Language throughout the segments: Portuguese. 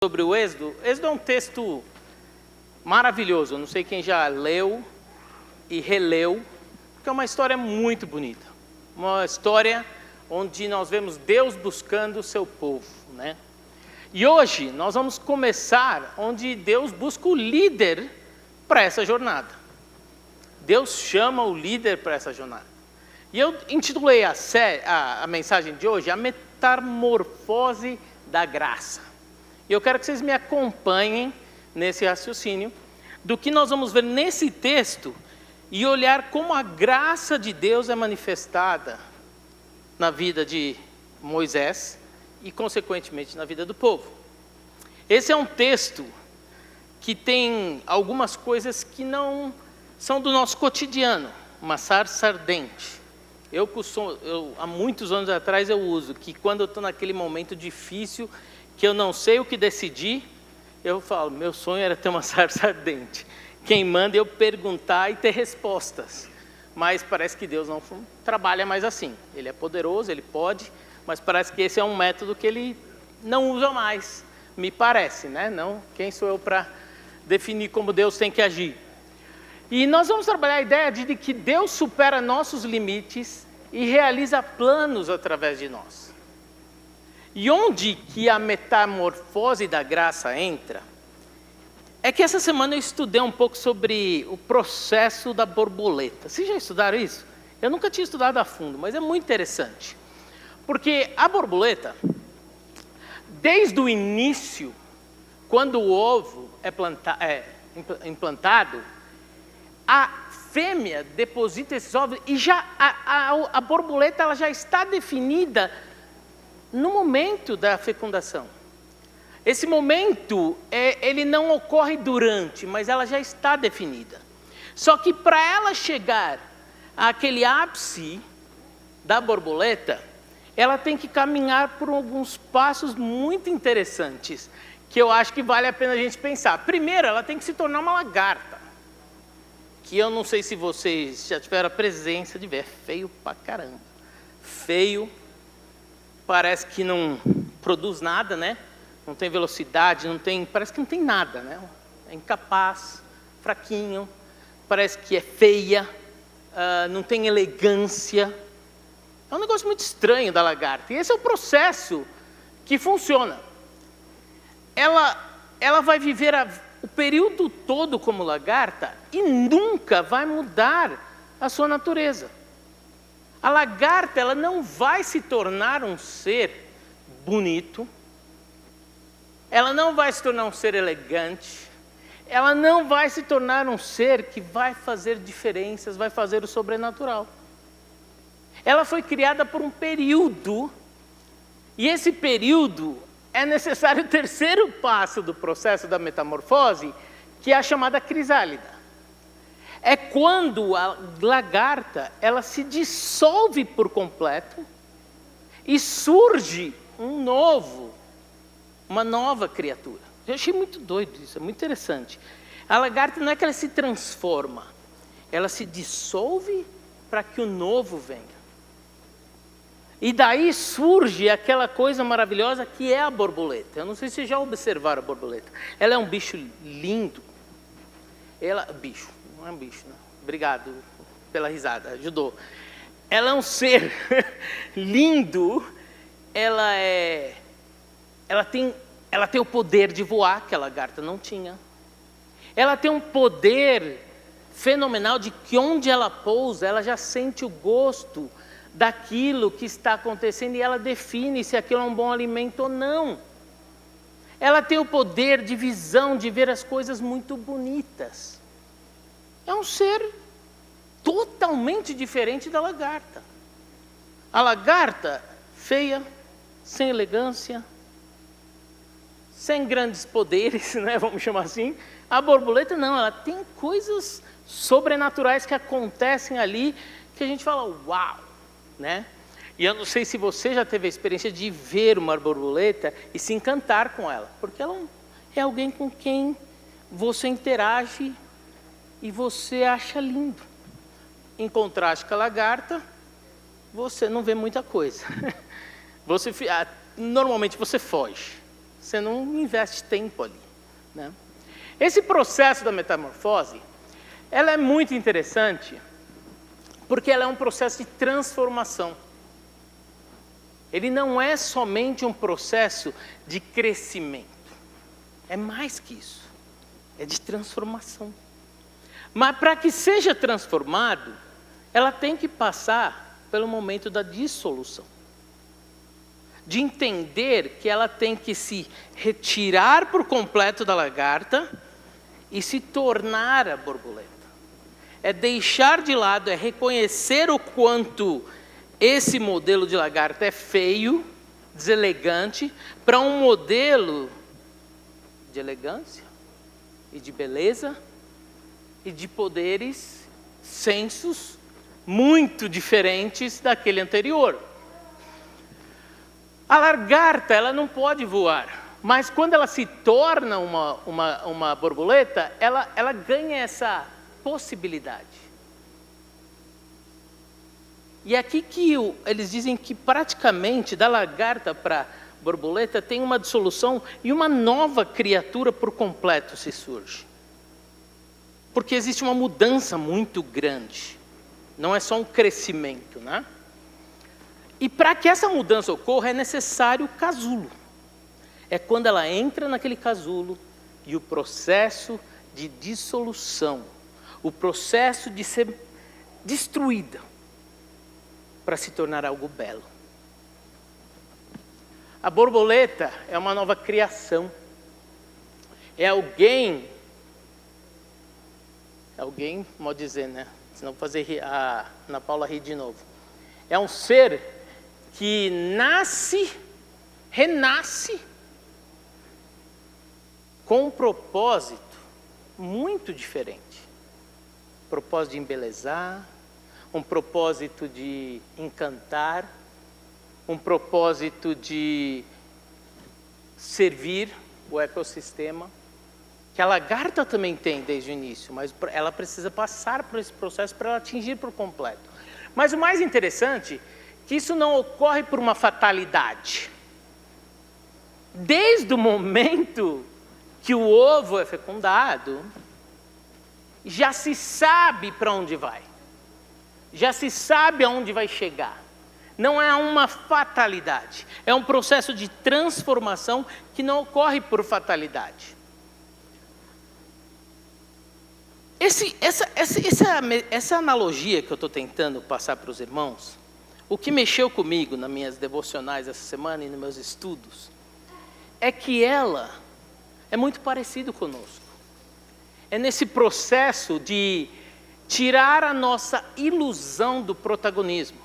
Sobre o Êxodo. Êxodo é um texto maravilhoso. Eu não sei quem já leu e releu, porque é uma história muito bonita. Uma história onde nós vemos Deus buscando o seu povo, né? E hoje nós vamos começar onde Deus busca o líder para essa jornada. Deus chama o líder para essa jornada. E eu intitulei a mensagem de hoje, a metamorfose da graça. E eu quero que vocês me acompanhem nesse raciocínio do que nós vamos ver nesse texto e olhar como a graça de Deus é manifestada na vida de Moisés e, consequentemente, na vida do povo. Esse é um texto que tem algumas coisas que não são do nosso cotidiano, uma sarça ardente. Há muitos anos atrás eu uso, que quando eu estou naquele momento difícil, que eu não sei o que decidir, eu falo, meu sonho era ter uma sarça ardente. Quem manda eu perguntar e ter respostas. Mas parece que Deus não trabalha mais assim. Ele é poderoso, ele pode, mas parece que esse é um método que ele não usa mais. Me parece, né? Não, quem sou eu para definir como Deus tem que agir? E nós vamos trabalhar a ideia de que Deus supera nossos limites e realiza planos através de nós. E onde que a metamorfose da graça entra? É que essa semana eu estudei um pouco sobre o processo da borboleta. Vocês já estudaram isso? Eu nunca tinha estudado a fundo, mas é muito interessante. Porque a borboleta, desde o início, quando o ovo é implantado, a fêmea deposita esses ovos e já a borboleta ela já está definida no momento da fecundação. Esse momento, ele não ocorre durante, mas ela já está definida. Só que para ela chegar àquele ápice da borboleta, ela tem que caminhar por alguns passos muito interessantes, que eu acho que vale a pena a gente pensar. Primeiro, ela tem que se tornar uma lagarta, que eu não sei se vocês já tiveram a presença de ver, é feio pra caramba. Feio. Parece que não produz nada, né? Não tem velocidade, parece que não tem nada, né? É incapaz, fraquinho, parece que é feia, não tem elegância. É um negócio muito estranho da lagarta. E esse é o processo que funciona. Ela vai viver o período todo como lagarta e nunca vai mudar a sua natureza. A lagarta, ela não vai se tornar um ser bonito, ela não vai se tornar um ser elegante, ela não vai se tornar um ser que vai fazer diferenças, vai fazer o sobrenatural. Ela foi criada por um período, e esse período é necessário o terceiro passo do processo da metamorfose, que é a chamada crisálida. É quando a lagarta, ela se dissolve por completo e surge uma nova criatura. Eu achei muito doido isso, é muito interessante. A lagarta não é que ela se transforma, ela se dissolve para que o novo venha. E daí surge aquela coisa maravilhosa que é a borboleta. Eu não sei se vocês já observaram a borboleta. Ela é um bicho lindo. Não é um bicho, né? Obrigado pela risada, ajudou. Ela é um ser lindo, ela tem o poder de voar, que a lagarta não tinha. Ela tem um poder fenomenal de que onde ela pousa, ela já sente o gosto daquilo que está acontecendo e ela define se aquilo é um bom alimento ou não. Ela tem o poder de visão, de ver as coisas muito bonitas. É um ser totalmente diferente da lagarta. A lagarta, feia, sem elegância, sem grandes poderes, né, vamos chamar assim. A borboleta não, ela tem coisas sobrenaturais que acontecem ali, que a gente fala, uau, né? E eu não sei se você já teve a experiência de ver uma borboleta e se encantar com ela, porque ela é alguém com quem você interage e você acha lindo. Em contraste com a lagarta, você não vê muita coisa. Normalmente você foge. Você não investe tempo ali, né? Esse processo da metamorfose, ela é muito interessante, porque ela é um processo de transformação. Ele não é somente um processo de crescimento. É mais que isso. É de transformação. Mas para que seja transformado, ela tem que passar pelo momento da dissolução. De entender que ela tem que se retirar por completo da lagarta e se tornar a borboleta. É deixar de lado, é reconhecer o quanto esse modelo de lagarta é feio, deselegante, para um modelo de elegância e de beleza e de poderes, sensos muito diferentes daquele anterior. A lagarta, ela não pode voar, mas quando ela se torna uma borboleta, ela ganha essa possibilidade. E aqui que eles dizem que praticamente da lagarta para borboleta tem uma dissolução e uma nova criatura por completo se surge. Porque existe uma mudança muito grande. Não é só um crescimento, né? E para que essa mudança ocorra é necessário o casulo. É quando ela entra naquele casulo e o processo de dissolução, o processo de ser destruída, para se tornar algo belo. A borboleta é uma nova criação. É alguém, pode dizer, né? Senão vou fazer a Ana Paula rir de novo. É um ser que nasce, renasce, com um propósito muito diferente. Propósito de embelezar, um propósito de encantar, um propósito de servir o ecossistema, que a lagarta também tem desde o início, mas ela precisa passar por esse processo para ela atingir por completo. Mas o mais interessante é que isso não ocorre por uma fatalidade. Desde o momento que o ovo é fecundado, já se sabe para onde vai. Já se sabe aonde vai chegar. Não é uma fatalidade. É um processo de transformação que não ocorre por fatalidade. Essa analogia que eu estou tentando passar para os irmãos, o que mexeu comigo nas minhas devocionais essa semana e nos meus estudos, é que ela é muito parecida conosco. É nesse processo de tirar a nossa ilusão do protagonismo.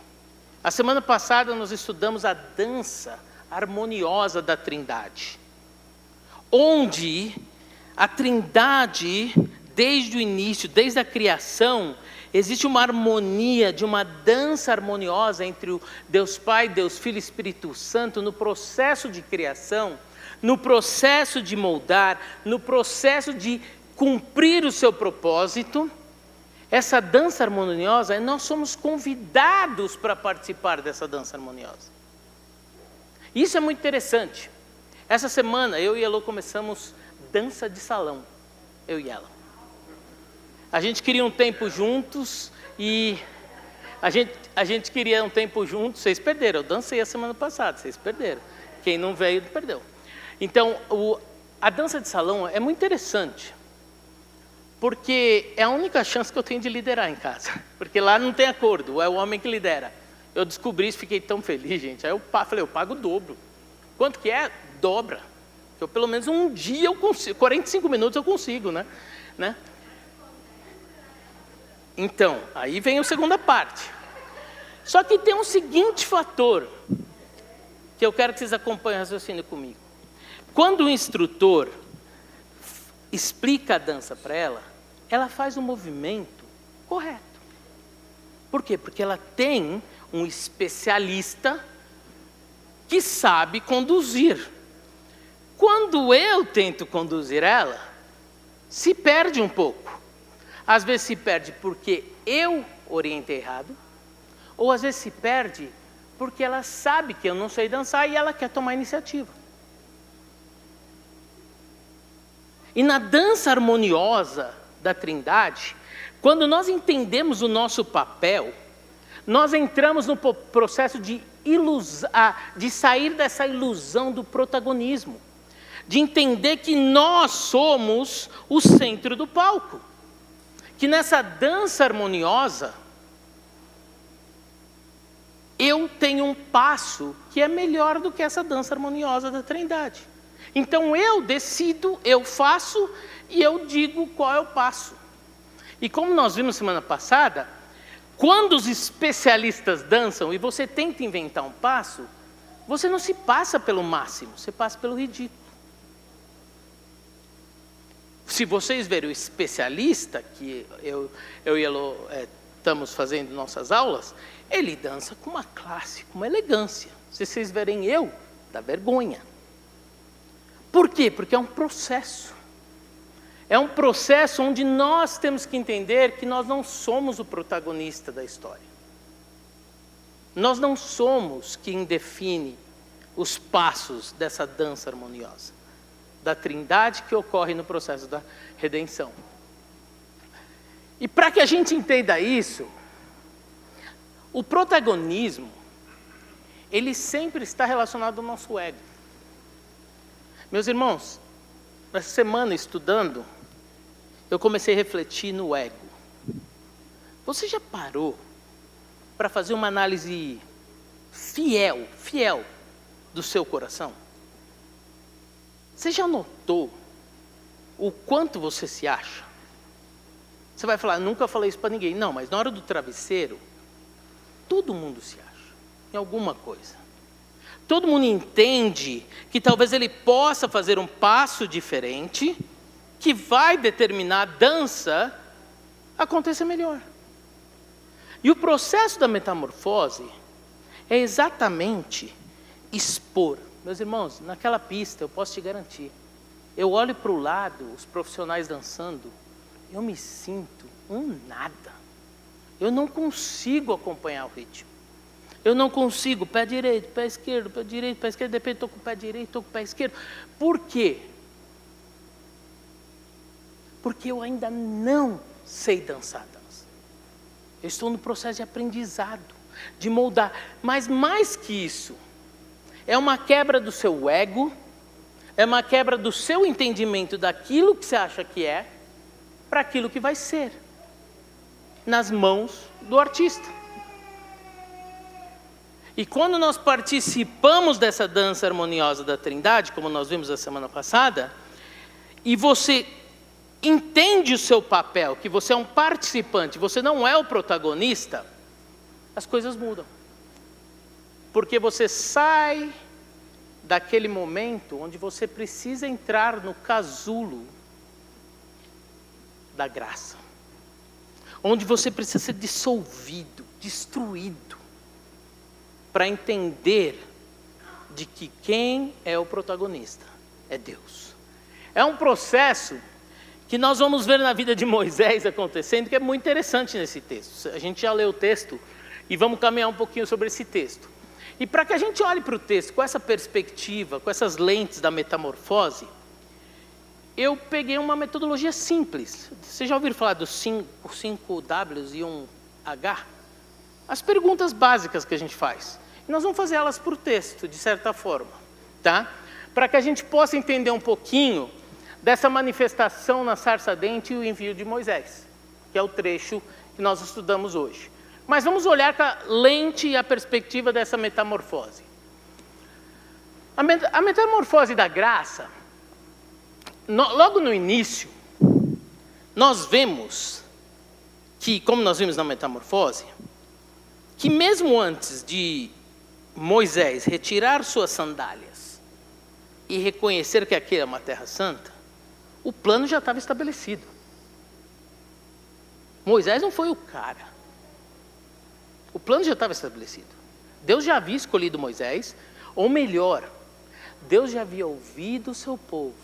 A semana passada nós estudamos a dança harmoniosa da Trindade, onde a Trindade, desde o início, desde a criação, existe uma harmonia, de uma dança harmoniosa entre o Deus Pai, Deus Filho e Espírito Santo, no processo de criação, no processo de moldar, no processo de cumprir o seu propósito. Essa dança harmoniosa, nós somos convidados para participar dessa dança harmoniosa. Isso é muito interessante. Essa semana, eu e a Elô começamos dança de salão, eu e ela. A gente queria um tempo juntos e a gente queria um tempo juntos. Vocês perderam, eu dancei a semana passada, vocês perderam. Quem não veio, perdeu. Então, a dança de salão é muito interessante. Porque é a única chance que eu tenho de liderar em casa. Porque lá não tem acordo, é o homem que lidera. Eu descobri isso, fiquei tão feliz, gente. Aí eu falei, eu pago o dobro. Quanto que é? Dobra. Eu, pelo menos um dia eu consigo, 45 minutos eu consigo, né? Então, aí vem a segunda parte. Só que tem um seguinte fator, que eu quero que vocês acompanhem o raciocínio comigo. Quando o instrutor explica a dança para ela, ela faz o movimento correto. Por quê? Porque ela tem um especialista que sabe conduzir. Quando eu tento conduzir ela, se perde um pouco. Às vezes se perde porque eu orientei errado, ou às vezes se perde porque ela sabe que eu não sei dançar e ela quer tomar iniciativa. E na dança harmoniosa da Trindade, quando nós entendemos o nosso papel, nós entramos no processo de sair dessa ilusão do protagonismo, de entender que nós somos o centro do palco, que nessa dança harmoniosa, eu tenho um passo que é melhor do que essa dança harmoniosa da Trindade. Então eu decido, eu faço e eu digo qual é o passo. E como nós vimos semana passada, quando os especialistas dançam e você tenta inventar um passo, você não se passa pelo máximo, você passa pelo ridículo. Se vocês verem o especialista, que eu e a Elô estamos fazendo nossas aulas, ele dança com uma classe, com uma elegância. Se vocês verem eu, dá vergonha. Por quê? Porque é um processo. É um processo onde nós temos que entender que nós não somos o protagonista da história. Nós não somos quem define os passos dessa dança harmoniosa, da Trindade que ocorre no processo da redenção. E para que a gente entenda isso, o protagonismo, ele sempre está relacionado ao nosso ego. Meus irmãos, essa semana estudando, eu comecei a refletir no ego. Você já parou para fazer uma análise fiel do seu coração? Você já notou o quanto você se acha? Você vai falar, nunca falei isso para ninguém. Não, mas na hora do travesseiro, todo mundo se acha em alguma coisa. Todo mundo entende que talvez ele possa fazer um passo diferente, que vai determinar a dança acontecer melhor. E o processo da metamorfose é exatamente expor. Meus irmãos, naquela pista, eu posso te garantir, eu olho para o lado, os profissionais dançando, eu me sinto um nada. Eu não consigo acompanhar o ritmo. Eu não consigo, pé direito, pé esquerdo, pé direito, pé esquerdo, de repente estou com o pé direito, estou com o pé esquerdo. Por quê? Porque eu ainda não sei dançar a dança. Eu estou no processo de aprendizado, de moldar. Mas mais que isso, é uma quebra do seu ego, é uma quebra do seu entendimento daquilo que você acha que é, para aquilo que vai ser, nas mãos do artista. E quando nós participamos dessa dança harmoniosa da Trindade, como nós vimos a semana passada, e você entende o seu papel, que você é um participante, você não é o protagonista, as coisas mudam. Porque você sai daquele momento onde você precisa entrar no casulo da graça. Onde você precisa ser dissolvido, destruído, para entender de que quem é o protagonista é Deus. É um processo que nós vamos ver na vida de Moisés acontecendo, que é muito interessante nesse texto. A gente já leu o texto e vamos caminhar um pouquinho sobre esse texto. E para que a gente olhe para o texto com essa perspectiva, com essas lentes da metamorfose, eu peguei uma metodologia simples. Vocês já ouviram falar dos 5 Ws e 1 H? As perguntas básicas que a gente faz. E nós vamos fazer elas por texto, de certa forma, tá? Para que a gente possa entender um pouquinho dessa manifestação na sarça ardente e o envio de Moisés, que é o trecho que nós estudamos hoje. Mas vamos olhar com a lente e a perspectiva dessa metamorfose. A metamorfose da graça, logo no início, nós vemos que, como nós vimos na metamorfose, que mesmo antes de Moisés retirar suas sandálias e reconhecer que aquilo é uma terra santa, o plano já estava estabelecido. Moisés não foi o cara. O plano já estava estabelecido. Deus já havia escolhido Moisés, ou melhor, Deus já havia ouvido o seu povo,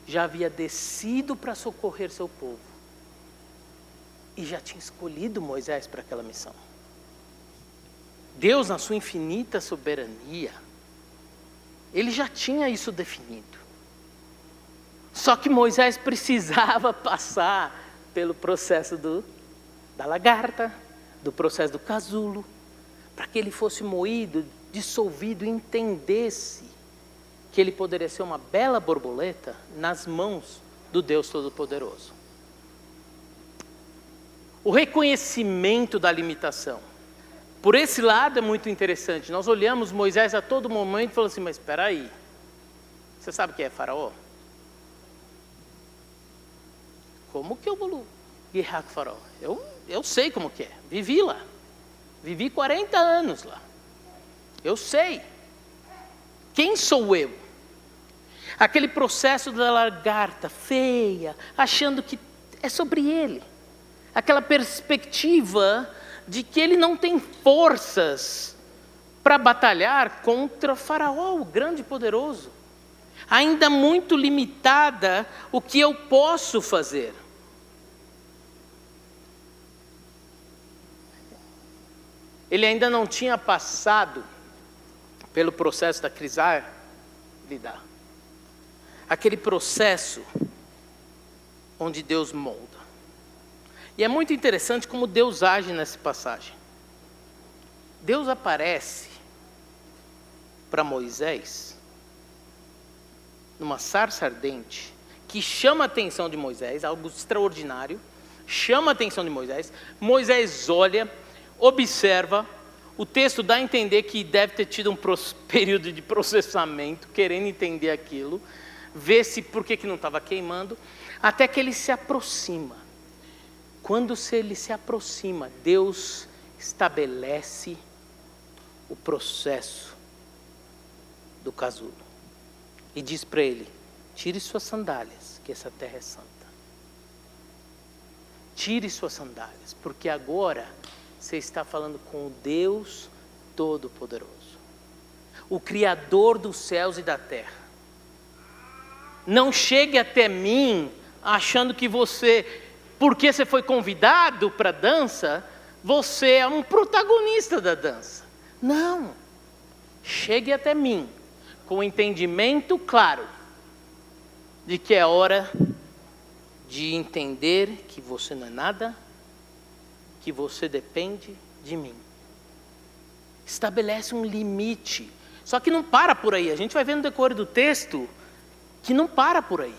já havia descido para socorrer seu povo, e já tinha escolhido Moisés para aquela missão. Deus, na sua infinita soberania, Ele já tinha isso definido. Só que Moisés precisava passar pelo processo da lagarta, do processo do casulo, para que ele fosse moído, dissolvido e entendesse que ele poderia ser uma bela borboleta nas mãos do Deus Todo-Poderoso. O reconhecimento da limitação. Por esse lado é muito interessante. Nós olhamos Moisés a todo momento e falamos assim, mas espera aí, você sabe quem é Faraó? Como que eu vou guerrear com o Faraó? Eu sei como que é, vivi lá. Vivi 40 anos lá. Eu sei. Quem sou eu? Aquele processo da lagarta feia, achando que é sobre ele. Aquela perspectiva de que ele não tem forças para batalhar contra Faraó, o grande e poderoso. Ainda muito limitada o que eu posso fazer. Ele ainda não tinha passado pelo processo da crisálida. Aquele processo onde Deus molda. E é muito interessante como Deus age nessa passagem. Deus aparece para Moisés numa sarça ardente que chama a atenção de Moisés, algo extraordinário, chama a atenção de Moisés. Moisés olha, observa, o texto dá a entender que deve ter tido um período de processamento, querendo entender aquilo, ver se por que não estava queimando, até que ele se aproxima. Quando ele se aproxima, Deus estabelece o processo do casulo. E diz para ele, tire suas sandálias, que essa terra é santa. Tire suas sandálias, porque agora você está falando com o Deus Todo-Poderoso. O Criador dos céus e da terra. Não chegue até mim achando que você... Porque você foi convidado para a dança, você é um protagonista da dança. Não. Chegue até mim com o entendimento claro de que é hora de entender que você não é nada, que você depende de mim. Estabelece um limite. Só que não para por aí. A gente vai ver no decorrer do texto que não para por aí.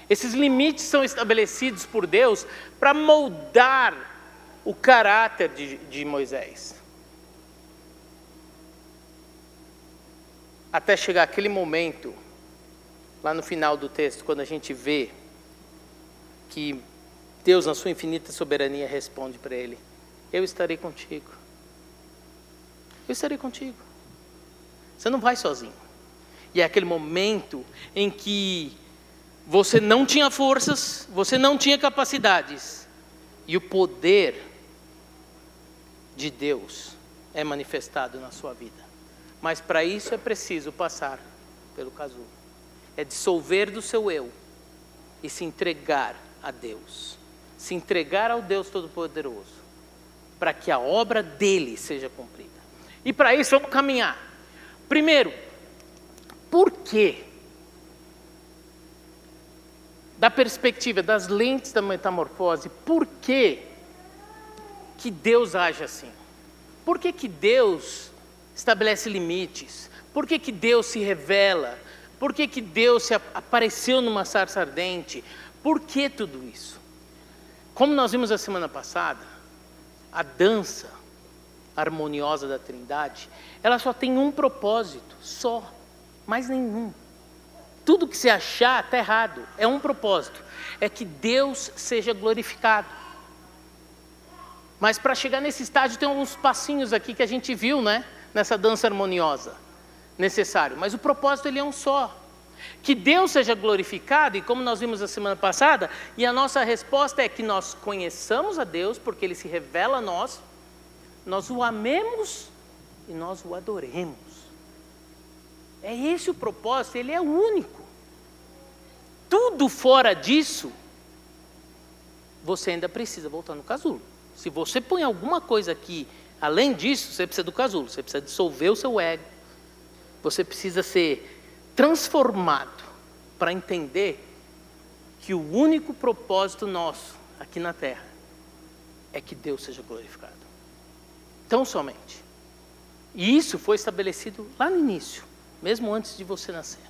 Esses limites são estabelecidos por Deus para moldar o caráter de Moisés. Até chegar aquele momento, lá no final do texto, quando a gente vê que Deus, na sua infinita soberania, responde para ele, eu estarei contigo. Eu estarei contigo. Você não vai sozinho. E é aquele momento em que você não tinha forças, você não tinha capacidades. E o poder de Deus é manifestado na sua vida. Mas para isso é preciso passar pelo casulo. É dissolver do seu eu e se entregar a Deus. Se entregar ao Deus Todo-Poderoso. Para que a obra dele seja cumprida. E para isso vamos caminhar. Primeiro, por quê? Da perspectiva das lentes da metamorfose, por que Deus age assim? Por que Deus estabelece limites? Por que Deus se revela? Por que Deus apareceu numa sarça ardente? Por que tudo isso? Como nós vimos a semana passada, a dança harmoniosa da Trindade, ela só tem um propósito, só, mais nenhum. Tudo que você achar está errado, é um propósito, é que Deus seja glorificado. Mas para chegar nesse estágio tem alguns passinhos aqui que a gente viu, né? Nessa dança harmoniosa, necessário. Mas o propósito ele é um só. Que Deus seja glorificado, e como nós vimos a semana passada, e a nossa resposta é que nós conheçamos a Deus, porque Ele se revela a nós o amemos e nós o adoremos. É esse o propósito, ele é único. Tudo fora disso, você ainda precisa voltar no casulo. Se você põe alguma coisa aqui, além disso, você precisa do casulo, você precisa dissolver o seu ego, você precisa ser transformado para entender que o único propósito nosso aqui na terra é que Deus seja glorificado. Tão somente. E isso foi estabelecido lá no início, mesmo antes de você nascer,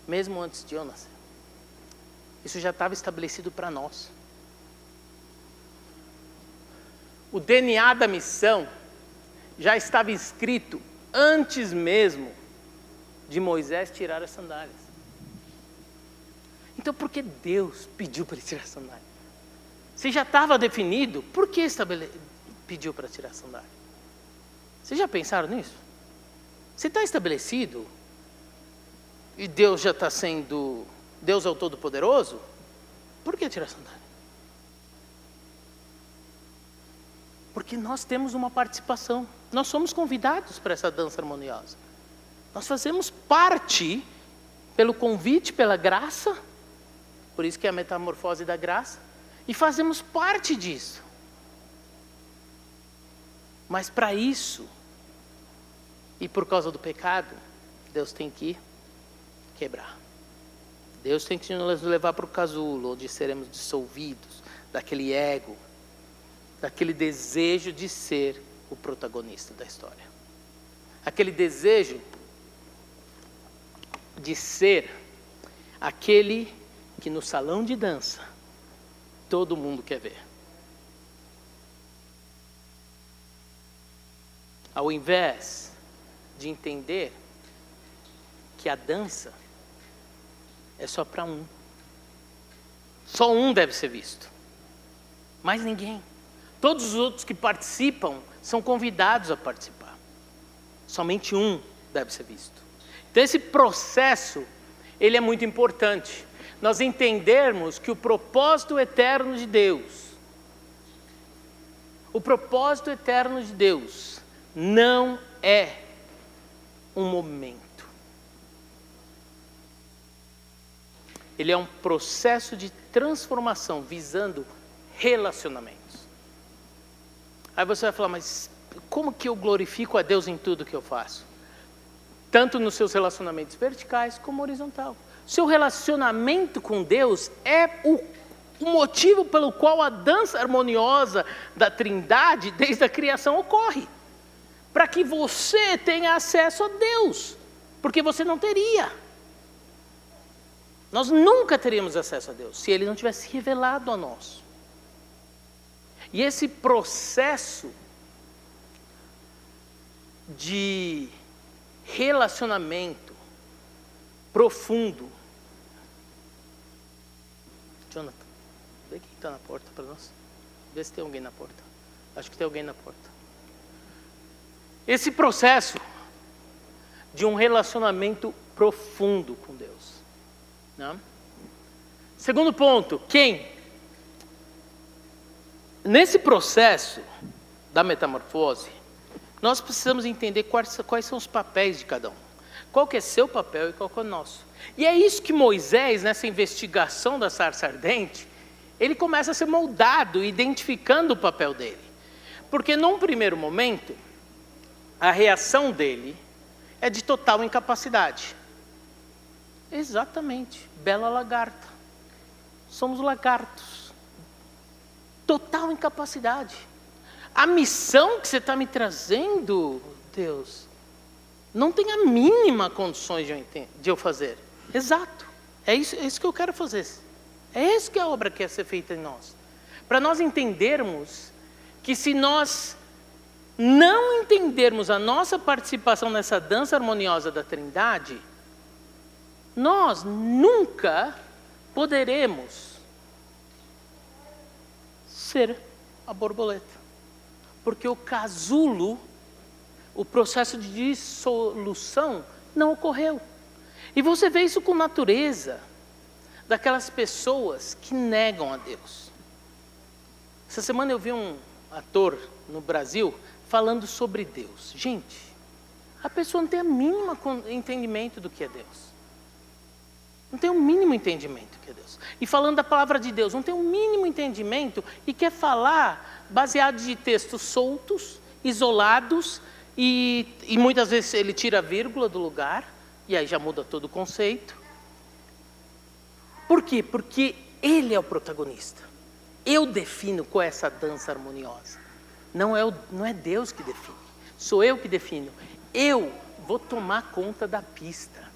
mesmo antes de eu nascer. Isso já estava estabelecido para nós. O DNA da missão já estava escrito antes mesmo de Moisés tirar as sandálias. Então, por que Deus pediu para ele tirar a sandália? Se já estava definido, por que pediu para tirar a sandália? Vocês já pensaram nisso? Se está estabelecido, e Deus já está sendo, Deus é o Todo-Poderoso, por que tirar a sandália? Porque nós temos uma participação, nós somos convidados para essa dança harmoniosa. Nós fazemos parte, pelo convite, pela graça, por isso que é a metamorfose da graça, e fazemos parte disso. Mas para isso, e por causa do pecado, Deus tem que quebrar. Deus tem que nos levar para o casulo, onde seremos dissolvidos daquele ego, daquele desejo de ser o protagonista da história. Aquele desejo de ser aquele que no salão de dança todo mundo quer ver. Ao invés de entender que a dança é só para um. Só um deve ser visto. Mais ninguém. Todos os outros que participam são convidados a participar. Somente um deve ser visto. Então esse processo, ele é muito importante. Nós entendermos que o propósito eterno de Deus, não é um momento. Ele é um processo de transformação visando relacionamentos. Aí você vai falar, mas como que eu glorifico a Deus em tudo que eu faço? Tanto nos seus relacionamentos verticais como horizontal. Seu relacionamento com Deus é o motivo pelo qual a dança harmoniosa da Trindade, desde a criação, ocorre. Para que você tenha acesso a Deus. Porque você não teria. Nós nunca teríamos acesso a Deus se Ele não tivesse revelado a nós. E esse processo de relacionamento profundo. Jonathan, vê quem está na porta para nós. Vê se tem alguém na porta. Acho que tem alguém na porta. Esse processo de um relacionamento profundo com Deus. Né? Segundo ponto, quem? Nesse processo da metamorfose, nós precisamos entender quais são os papéis de cada um. Qual que é seu papel e qual que é o nosso. E é isso que Moisés, nessa investigação da sarça ardente, ele começa a ser moldado, identificando o papel dele. Porque num primeiro momento, a reação dele é de total incapacidade. Exatamente, bela lagarta. Somos lagartos. Total incapacidade. A missão que você está me trazendo, Deus, não tem a mínima condições de eu fazer. Exato. É isso que eu quero fazer. É isso que a obra quer ser feita em nós. Para nós entendermos que se nós não entendermos a nossa participação nessa dança harmoniosa da Trindade, nós nunca poderemos ser a borboleta. Porque o casulo, o processo de dissolução não ocorreu. E você vê isso com natureza, daquelas pessoas que negam a Deus. Essa semana eu vi um ator no Brasil falando sobre Deus. Gente, a pessoa não tem o mínimo entendimento do que é Deus. Não tem o mínimo entendimento do que é Deus. E falando da palavra de Deus, não tem o mínimo entendimento e quer falar baseado de textos soltos, isolados, e muitas vezes ele tira a vírgula do lugar, e aí já muda todo o conceito. Por quê? Porque Ele é o protagonista. Eu defino qual é essa dança harmoniosa. Não é Deus que define. Sou eu que defino. Eu vou tomar conta da pista.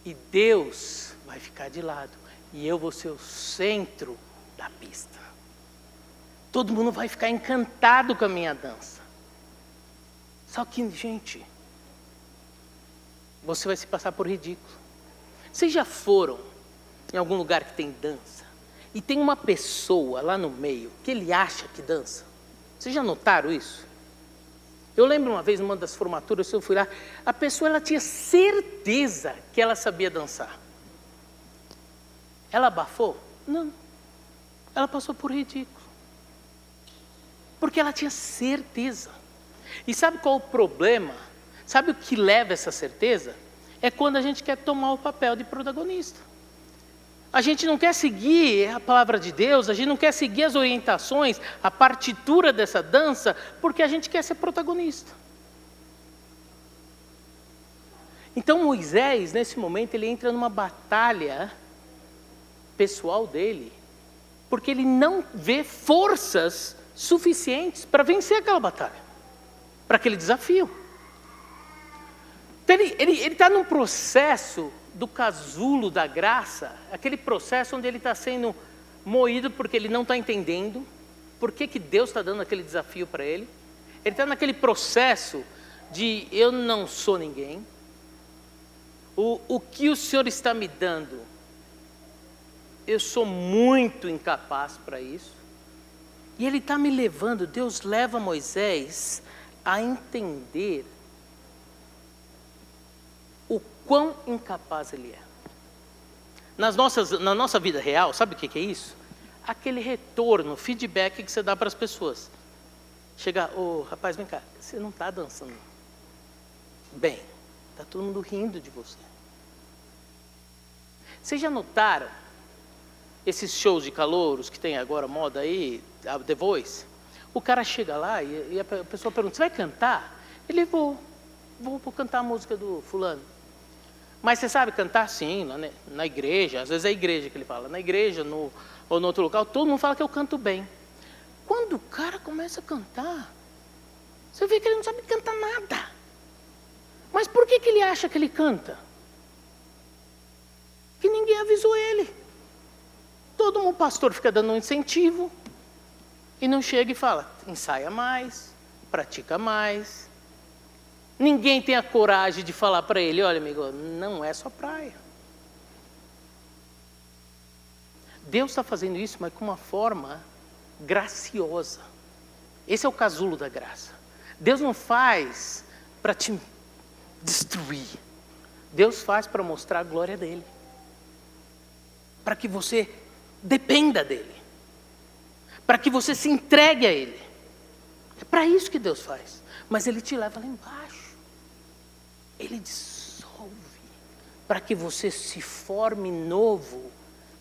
E Deus vai ficar de lado. E eu vou ser o centro da pista. Todo mundo vai ficar encantado com a minha dança. Só que, gente, você vai se passar por ridículo. Vocês já foram em algum lugar que tem dança e tem uma pessoa lá no meio que ele acha que dança? Vocês já notaram isso? Eu lembro uma vez, numa das formaturas, eu fui lá, a pessoa ela tinha certeza que ela sabia dançar. Ela abafou? Não. Ela passou por ridículo. Porque ela tinha certeza. E sabe qual o problema? Sabe o que leva essa certeza? É quando a gente quer tomar o papel de protagonista. A gente não quer seguir a palavra de Deus, a gente não quer seguir as orientações, a partitura dessa dança, porque a gente quer ser protagonista. Então Moisés, nesse momento, ele entra numa batalha pessoal dele, porque ele não vê forças suficientes para vencer aquela batalha, para aquele desafio. Então ele está num processo do casulo da graça, aquele processo onde ele está sendo moído porque ele não está entendendo por que Deus está dando aquele desafio para ele. Ele está naquele processo de eu não sou ninguém, o que o Senhor está me dando, eu sou muito incapaz para isso. E ele está me levando, Deus leva Moisés a entender o quão incapaz ele é. Na nossa vida real, sabe o que é isso? Aquele retorno, feedback que você dá para as pessoas. Chega, rapaz, vem cá, você não está dançando bem, está todo mundo rindo de você. Vocês já notaram esses shows de calouros que tem agora moda aí, a The Voice? O cara chega lá e a pessoa pergunta, você vai cantar? Ele, vou cantar a música do fulano. Mas você sabe cantar? Sim, na igreja, às vezes é a igreja que ele fala, na igreja ou no outro local, todo mundo fala que eu canto bem. Quando o cara começa a cantar, você vê que ele não sabe cantar nada. Mas por que ele acha que ele canta? Que ninguém avisou ele. Todo mundo, pastor, fica dando um incentivo e não chega e fala, ensaia mais, pratica mais. Ninguém tem a coragem de falar para ele, olha amigo, não é só praia. Deus está fazendo isso, mas com uma forma graciosa. Esse é o casulo da graça. Deus não faz para te destruir. Deus faz para mostrar a glória dele. Para que você dependa dele. Para que você se entregue a ele. É para isso que Deus faz. Mas ele te leva lá embaixo. Ele dissolve. Para que você se forme novo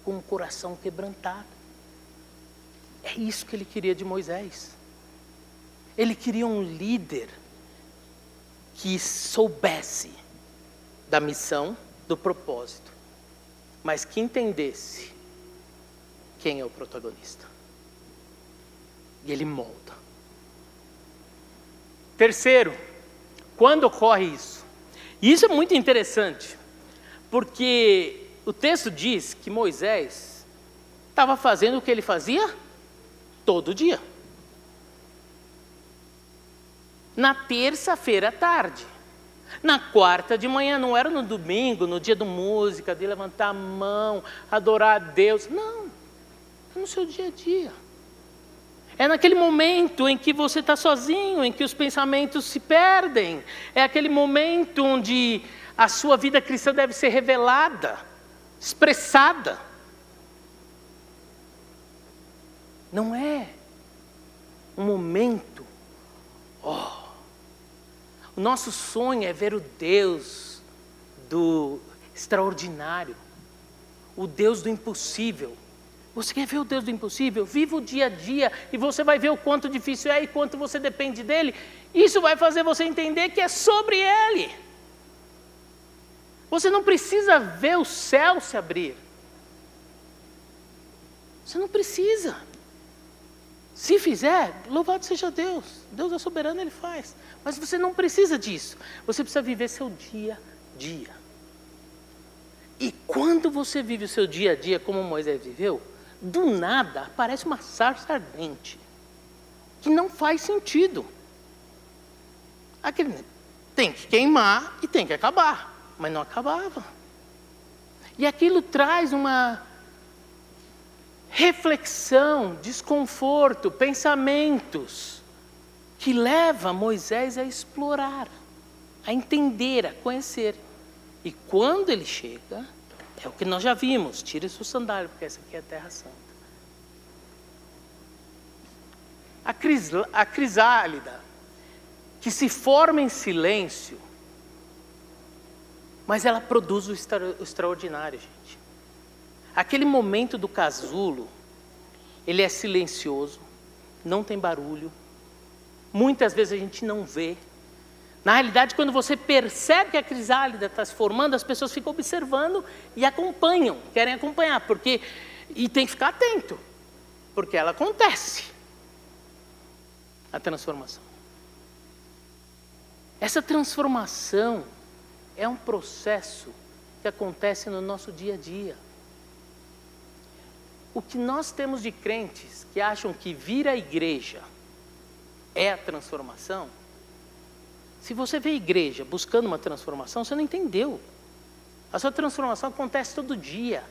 com um coração quebrantado. É isso que ele queria de Moisés. Ele queria um líder que soubesse da missão, do propósito, mas que entendesse quem é o protagonista. E ele molda. Terceiro, quando ocorre isso? E isso é muito interessante, porque o texto diz que Moisés estava fazendo o que ele fazia todo dia. Na terça-feira à tarde, na quarta de manhã, não era no domingo, no dia da música, de levantar a mão, adorar a Deus. Não, é no seu dia a dia. É naquele momento em que você está sozinho, em que os pensamentos se perdem. É aquele momento onde a sua vida cristã deve ser revelada, expressada. Não é um momento, o nosso sonho é ver o Deus do extraordinário, o Deus do impossível. Você quer ver o Deus do impossível? Viva o dia a dia e você vai ver o quanto difícil é e quanto você depende dele. Isso vai fazer você entender que é sobre ele. Você não precisa ver o céu se abrir. Você não precisa. Se fizer, louvado seja Deus. Deus é soberano, Ele faz. Mas você não precisa disso. Você precisa viver seu dia a dia. E quando você vive o seu dia a dia como Moisés viveu, do nada aparece uma sarça ardente, que não faz sentido. Aquele tem que queimar e tem que acabar, mas não acabava. E aquilo traz uma reflexão, desconforto, pensamentos, que leva Moisés a explorar, a entender, a conhecer. E quando ele chega, é o que nós já vimos, tire sua sandália, porque essa aqui é a Terra Santa. A crisálida, que se forma em silêncio, mas ela produz o extraordinário, gente. Aquele momento do casulo, ele é silencioso, não tem barulho, muitas vezes a gente não vê. Na realidade, quando você percebe que a crisálida está se formando, as pessoas ficam observando e acompanham, querem acompanhar, e tem que ficar atento, porque ela acontece, a transformação. Essa transformação é um processo que acontece no nosso dia a dia. O que nós temos de crentes que acham que vir à igreja é a transformação, se você vê a igreja buscando uma transformação, você não entendeu. A sua transformação acontece todo dia.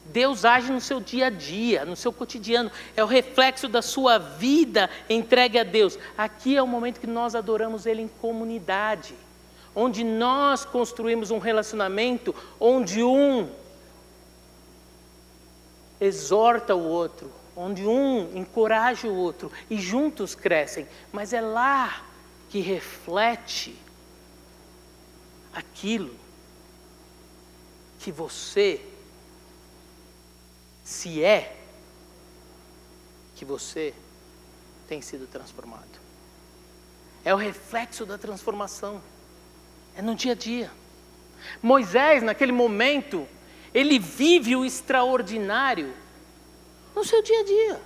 Deus age no seu dia a dia, no seu cotidiano. É o reflexo da sua vida entregue a Deus. Aqui é o momento que nós adoramos Ele em comunidade, onde nós construímos um relacionamento, onde um exorta o outro, onde um encoraja o outro e juntos crescem. Mas é lá que reflete aquilo que você que você tem sido transformado. É o reflexo da transformação. É no dia a dia. Moisés, naquele momento, ele vive o extraordinário no seu dia a dia.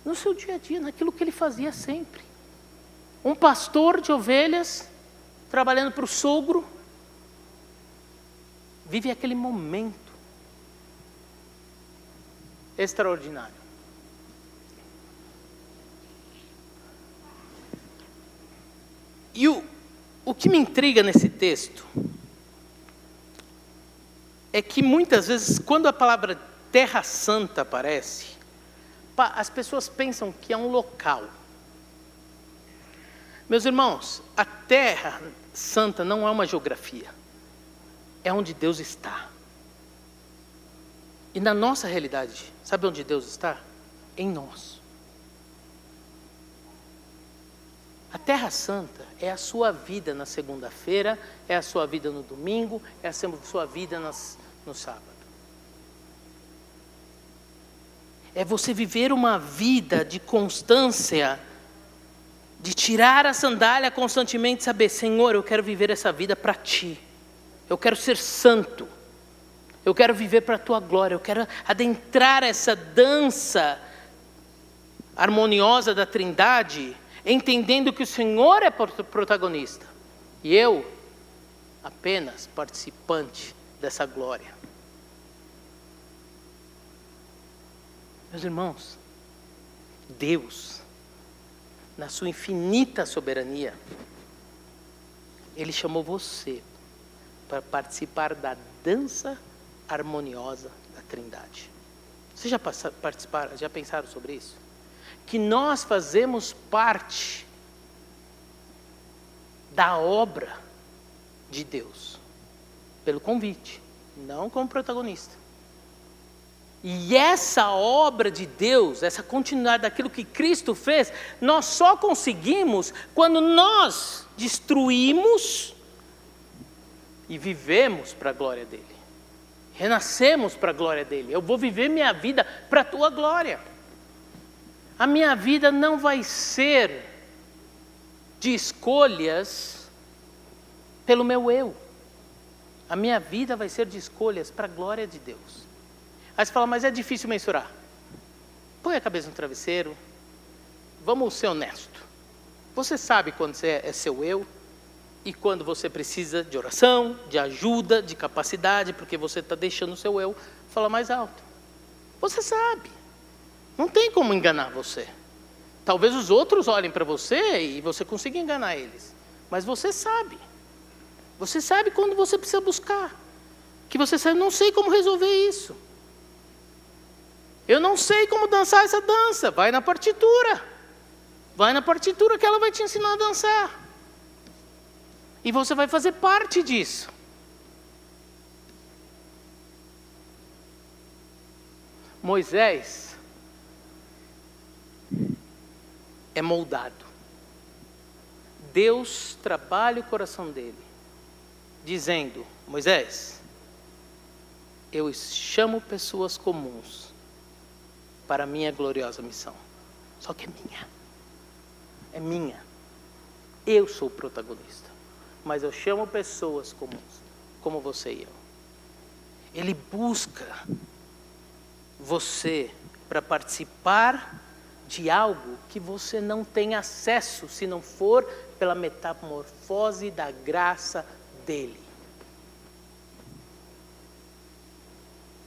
No seu dia a dia, naquilo que ele fazia sempre. Um pastor de ovelhas, trabalhando para o sogro, vive aquele momento extraordinário. E o que me intriga nesse texto é que muitas vezes, quando a palavra Terra Santa aparece, as pessoas pensam que é um local. Meus irmãos, a Terra Santa não é uma geografia, é onde Deus está. E na nossa realidade, sabe onde Deus está? Em nós. A Terra Santa é a sua vida na segunda-feira, é a sua vida no domingo, é a sua vida no sábado. É você viver uma vida de constância, de tirar a sandália constantemente e saber, Senhor, eu quero viver essa vida para Ti. Eu quero ser santo. Eu quero viver para a Tua glória. Eu quero adentrar essa dança harmoniosa da Trindade, entendendo que o Senhor é protagonista. E eu, apenas participante dessa glória. Meus irmãos, Deus, na sua infinita soberania, Ele chamou você para participar da dança harmoniosa da Trindade. Vocês já pensaram sobre isso? Que nós fazemos parte da obra de Deus, pelo convite, não como protagonista. E essa obra de Deus, essa continuidade daquilo que Cristo fez, nós só conseguimos quando nós destruímos e vivemos para a glória dEle. Renascemos para a glória dEle. Eu vou viver minha vida para a Tua glória. A minha vida não vai ser de escolhas pelo meu eu. A minha vida vai ser de escolhas para a glória de Deus. Aí você fala, mas é difícil mensurar. Põe a cabeça no travesseiro. Vamos ser honestos. Você sabe quando você é seu eu e quando você precisa de oração, de ajuda, de capacidade, porque você está deixando o seu eu falar mais alto. Você sabe. Não tem como enganar você. Talvez os outros olhem para você e você consiga enganar eles. Mas você sabe. Você sabe quando você precisa buscar. Que você sabe, não sei como resolver isso. Eu não sei como dançar essa dança. Vai na partitura. Vai na partitura que ela vai te ensinar a dançar. E você vai fazer parte disso. Moisés é moldado. Deus trabalha o coração dele, dizendo, Moisés, eu chamo pessoas comuns para a minha gloriosa missão. Só que é minha. É minha. Eu sou o protagonista. Mas eu chamo pessoas comuns, como você e eu. Ele busca você para participar de algo que você não tem acesso, se não for pela metamorfose da graça dele.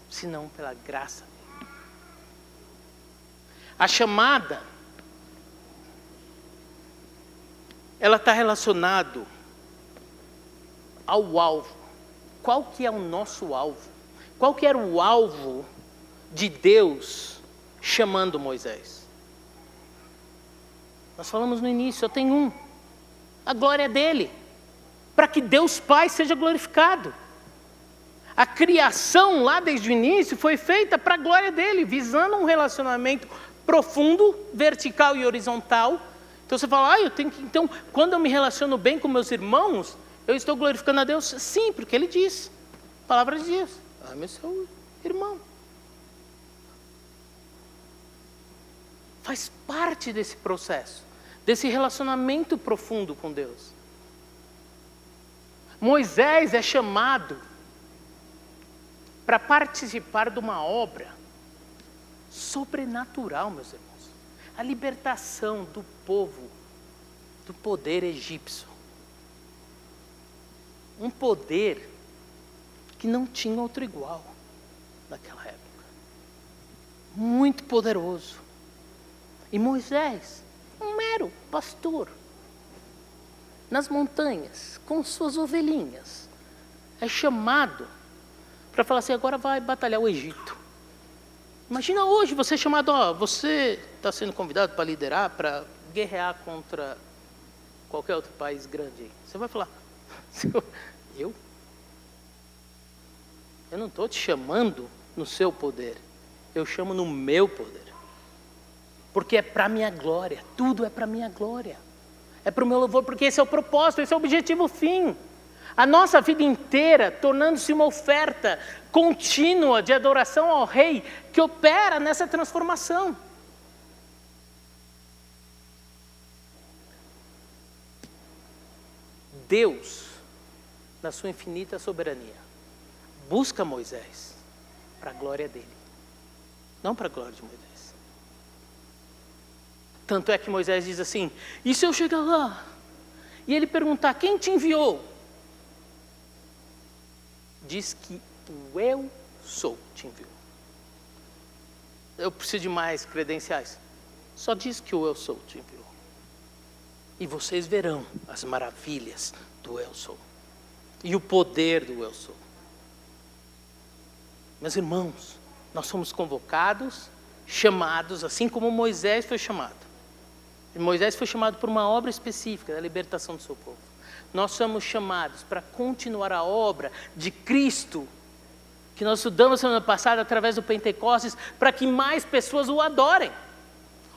Se não pela graça dele. A chamada, ela está relacionada ao alvo. Qual que é o nosso alvo? Qual que era o alvo de Deus chamando Moisés? Nós falamos no início, só tem um. A glória dele. Para que Deus Pai seja glorificado. A criação lá desde o início foi feita para a glória dele, visando um relacionamento profundo, vertical e horizontal. Então você fala, então quando eu me relaciono bem com meus irmãos, eu estou glorificando a Deus? Sim, porque ele diz. Palavra de Deus. Ame o seu irmão. Faz parte desse processo, desse relacionamento profundo com Deus. Moisés é chamado para participar de uma obra sobrenatural, meus irmãos. A libertação do povo do poder egípcio. Um poder que não tinha outro igual naquela época. Muito poderoso. E Moisés, um mero pastor, nas montanhas, com suas ovelhinhas, é chamado para falar assim, agora vai batalhar o Egito. Imagina hoje você chamado, você está sendo convidado para liderar, para guerrear contra qualquer outro país grande. Você vai falar, eu? Eu não estou te chamando no seu poder, eu chamo no meu poder. Porque é para a minha glória, tudo é para a minha glória. É para o meu louvor, porque esse é o propósito, esse é o objetivo, o fim. A nossa vida inteira tornando-se uma oferta contínua de adoração ao Rei, que opera nessa transformação. Deus, na sua infinita soberania, busca Moisés para a glória dele, não para a glória de Moisés. Tanto é que Moisés diz assim, e se eu chegar lá e ele perguntar, quem te enviou? Diz que o eu sou te enviou. Eu preciso de mais credenciais. Só diz que o eu sou te enviou. E vocês verão as maravilhas do eu sou. E o poder do eu sou. Meus irmãos, nós somos convocados, chamados, assim como Moisés foi chamado. E Moisés foi chamado por uma obra específica, da libertação do seu povo. Nós somos chamados para continuar a obra de Cristo, que nós estudamos semana passada através do Pentecostes, para que mais pessoas o adorem.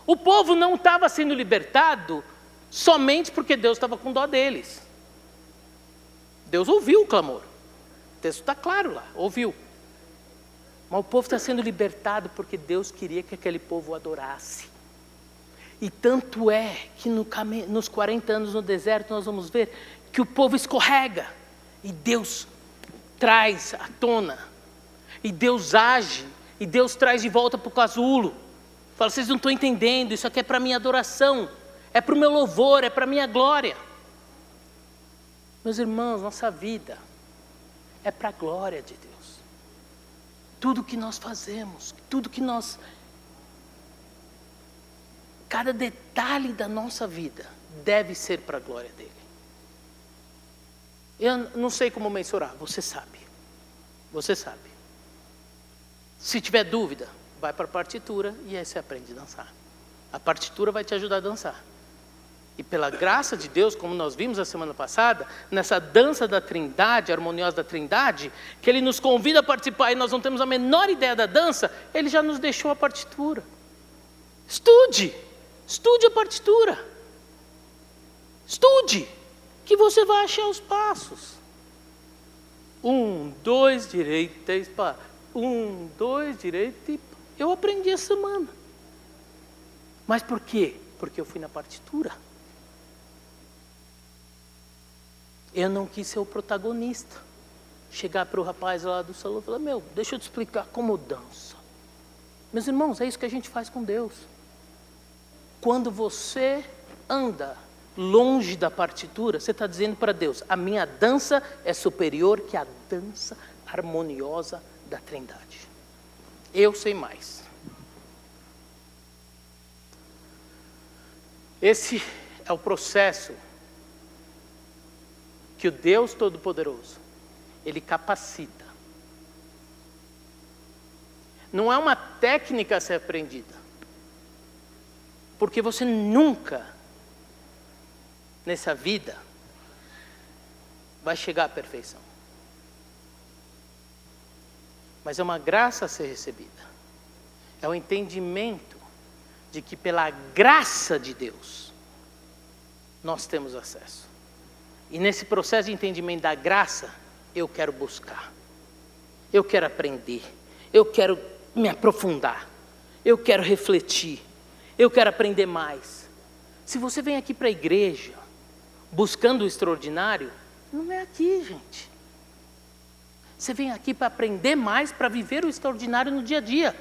O povo não estava sendo libertado somente porque Deus estava com dó deles. Deus ouviu o clamor. O texto está claro lá, ouviu. Mas o povo está sendo libertado porque Deus queria que aquele povo o adorasse. E tanto é que nos 40 anos no deserto nós vamos ver que o povo escorrega. E Deus traz à tona. E Deus age E Deus traz de volta para o casulo. Fala, vocês não estão entendendo, isso aqui é para a minha adoração, é para o meu louvor, é para a minha glória. Meus irmãos, nossa vida é para a glória de Deus. Tudo que nós fazemos, cada detalhe da nossa vida deve ser para a glória dele. Eu não sei como mensurar, você sabe. Você sabe. Se tiver dúvida, vai para a partitura e aí você aprende a dançar. A partitura vai te ajudar a dançar. E pela graça de Deus, como nós vimos a semana passada, nessa dança da Trindade, harmoniosa da Trindade, que Ele nos convida a participar e nós não temos a menor ideia da dança, Ele já nos deixou a partitura. Estude a partitura. Estude, que você vai achar os passos. 1, 2, direito, 3, pá. 1, 2, direito e pá. Eu aprendi essa semana. Mas por quê? Porque eu fui na partitura. Eu não quis ser o protagonista. Chegar para o rapaz lá do salão e falar, deixa eu te explicar como dança. Meus irmãos, é isso que a gente faz com Deus. Quando você anda longe da partitura, você está dizendo para Deus, a minha dança é superior que a dança harmoniosa da Trindade. Eu sei mais. Esse é o processo que o Deus Todo-Poderoso, Ele capacita. Não é uma técnica a ser aprendida. Porque você nunca, nessa vida, vai chegar à perfeição. Mas é uma graça a ser recebida. É o entendimento de que pela graça de Deus, nós temos acesso. E nesse processo de entendimento da graça, eu quero buscar. Eu quero aprender. Eu quero me aprofundar. Eu quero refletir. Eu quero aprender mais. Se você vem aqui para a igreja, buscando o extraordinário, não é aqui, gente. Você vem aqui para aprender mais, para viver o extraordinário no dia a dia.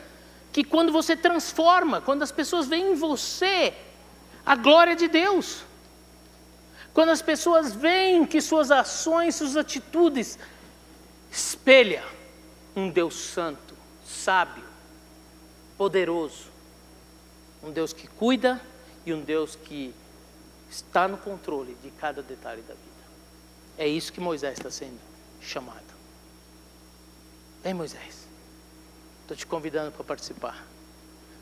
Que quando você transforma, quando as pessoas veem em você a glória de Deus. Quando as pessoas veem que suas ações, suas atitudes espelham um Deus santo, sábio, poderoso. Um Deus que cuida e um Deus que está no controle de cada detalhe da vida. É isso que Moisés está sendo chamado. Vem, Moisés. Estou te convidando para participar.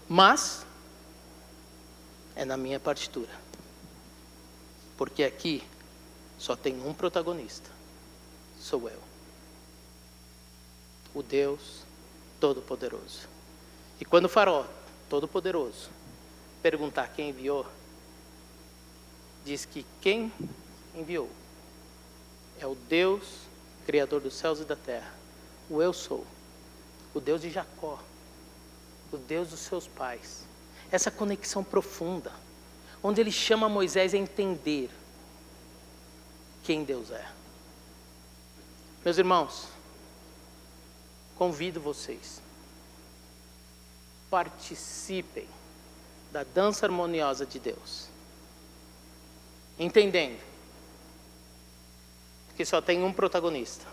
Mas é na minha partitura. Porque aqui só tem um protagonista. Sou eu. O Deus Todo-Poderoso. E quando o Faraó Todo-Poderoso perguntar quem enviou, diz que quem enviou é o Deus Criador dos céus e da terra. O Eu Sou. O Deus de Jacó. O Deus dos seus pais. Essa conexão profunda. Onde ele chama Moisés a entender quem Deus é. Meus irmãos, convido vocês. Participem da dança harmoniosa de Deus. Entendendo que só tem um protagonista.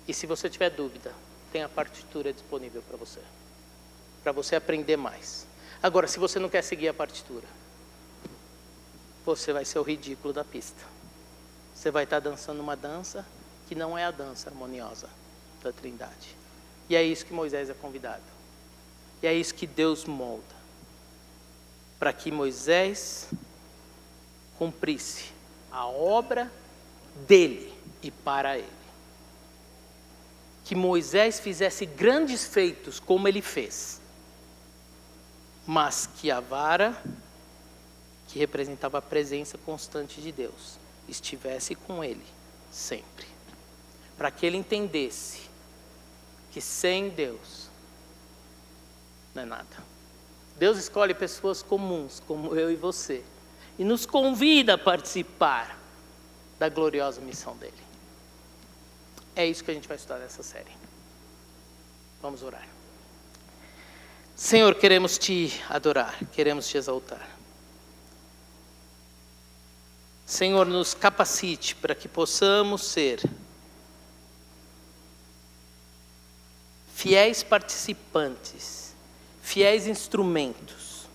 E se você tiver dúvida, tem a partitura disponível para você. Para você aprender mais. Agora, se você não quer seguir a partitura, você vai ser o ridículo da pista. Você vai estar dançando uma dança que não é a dança harmoniosa da Trindade. E é isso que Moisés é convidado. E é isso que Deus molda. Para que Moisés cumprisse a obra dele e para ele. Que Moisés fizesse grandes feitos como ele fez. Mas que a vara, que representava a presença constante de Deus, estivesse com ele sempre. Para que ele entendesse que sem Deus não é nada. Deus escolhe pessoas comuns, como eu e você, e nos convida a participar da gloriosa missão dele. É isso que a gente vai estudar nessa série. Vamos orar. Senhor, queremos Te adorar, queremos Te exaltar. Senhor, nos capacite para que possamos ser fiéis participantes, fiéis instrumentos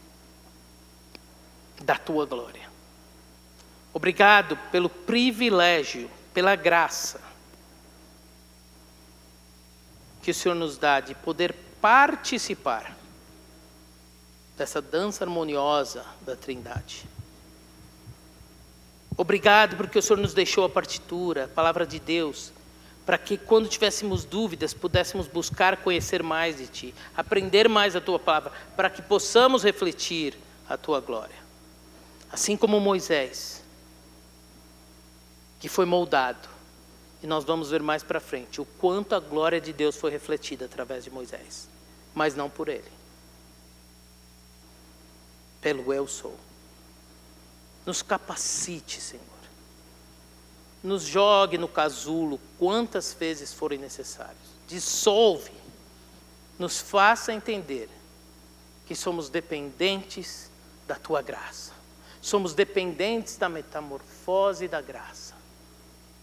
da Tua glória. Obrigado pelo privilégio, pela graça que o Senhor nos dá de poder participar dessa dança harmoniosa da Trindade. Obrigado porque o Senhor nos deixou a partitura, a palavra de Deus, para que quando tivéssemos dúvidas, pudéssemos buscar conhecer mais de Ti, aprender mais a Tua palavra, para que possamos refletir a Tua glória. Assim como Moisés, que foi moldado, e nós vamos ver mais para frente, o quanto a glória de Deus foi refletida através de Moisés, mas não por ele. Pelo eu sou. Nos capacite, Senhor. Nos jogue no casulo quantas vezes forem necessários. Dissolve. Nos faça entender que somos dependentes da Tua graça. Somos dependentes da metamorfose da graça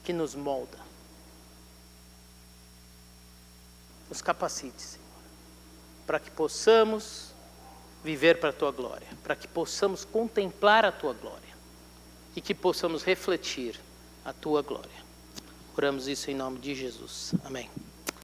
que nos molda. Nos capacite, Senhor, para que possamos viver para a Tua glória, para que possamos contemplar a Tua glória e que possamos refletir a Tua glória. Oramos isso em nome de Jesus. Amém.